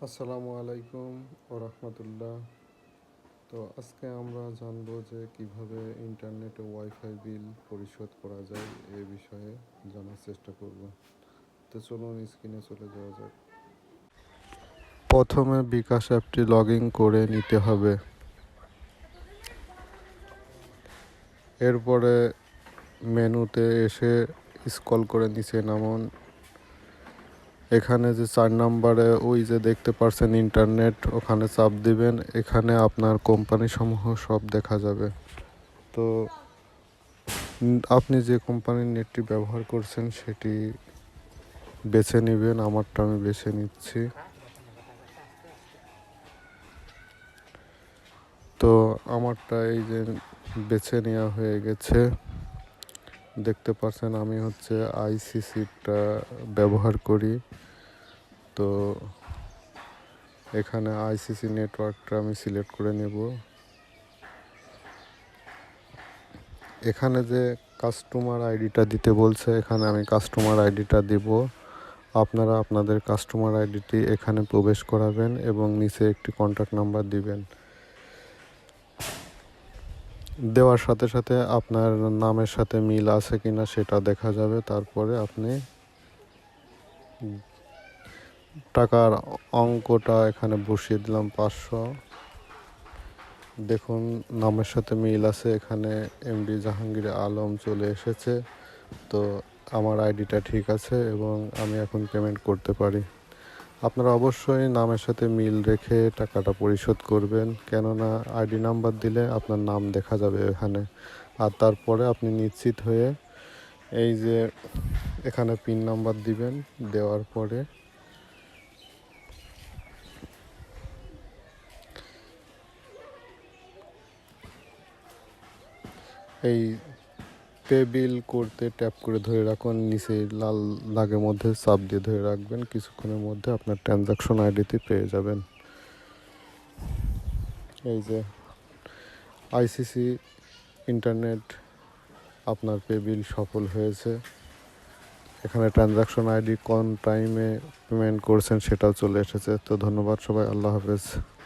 আসসালামু আলাইকুম ও রহমতুল্লাহ। তো আজকে আমরা জানবো যে কিভাবে ইন্টারনেটে ওয়াইফাই বিল পরিশোধ করা যায় এ বিষয়ে জানার চেষ্টা করব। তো চলুন স্ক্রিনে চলে যাওয়া যাক। প্রথমে বিকাশ অ্যাপটি লগ ইন করে নিতে হবে। এরপরে মেনুতে এসে স্ক্রল করে নিচে নামুন। এখানে যে 4 নম্বরে ওই যে দেখতে পাচ্ছেন ইন্টারনেট, ওখানে চাপ দিবেন। এখানে আপনার কোম্পানি সমূহ সব দেখা যাবে। তো আপনি যে কোম্পানির নেটটি ব্যবহার করছেন সেটি বেছে নেবেন। আমারটা আমি বেছে নিচ্ছি। তো আমারটা এই যে বেছে নেওয়া হয়ে গেছে। দেখতে পাচ্ছেন আমি হচ্ছে আইসিসিটা ব্যবহার করি। তো এখানে আইসিসি নেটওয়ার্কটা আমি সিলেক্ট করে নেব। এখানে যে কাস্টমার আইডিটা দিতে বলছে, এখানে আমি কাস্টমার আইডিটা দিব। আপনারা আপনাদের কাস্টমার আইডিটি এখানে প্রবেশ করাবেন এবং নিচে একটি কন্ট্যাক্ট নাম্বার দিবেন। দেওয়ার সাথে সাথে আপনার নামের সাথে মিল আছে কিনা সেটা দেখা যাবে। তারপরে আপনি টাকার অঙ্কটা এখানে বসিয়ে দিলাম 500। দেখুন নামের সাথে মিল আছে, এখানে এমডি জাহাঙ্গীর আলম চলে এসেছে। তো আমার আইডিটা ঠিক আছে এবং আমি এখন পেমেন্ট করতে পারি। আপনারা অবশ্যই নামের সাথে মিল রেখে টাকাটা পরিশোধ করবেন, কেননা আইডি নাম্বার দিলে আপনার নাম দেখা যাবে এখানে। আর তারপরে আপনি নিশ্চিত হয়ে এই যে এখানে পিন নাম্বার দিবেন। দেওয়ার পরে এই পে বিল করতে ট্যাপ করে ধরে রাখুন। নিচে লাল দাগের মধ্যে চাপ দিয়ে ধরে রাখবেন। কিছুক্ষণের মধ্যে আপনার ট্রানজাকশন আইডিতে পেয়ে যাবেন। এই যে আইসিসি ইন্টারনেট আপনার পে বিল সফল হয়েছে। এখানে ট্রানজাকশন আইডি কোন টাইমে পেমেন্ট করছেন সেটাও চলে এসেছে। তো ধন্যবাদ সবাই, আল্লাহ হাফেজ।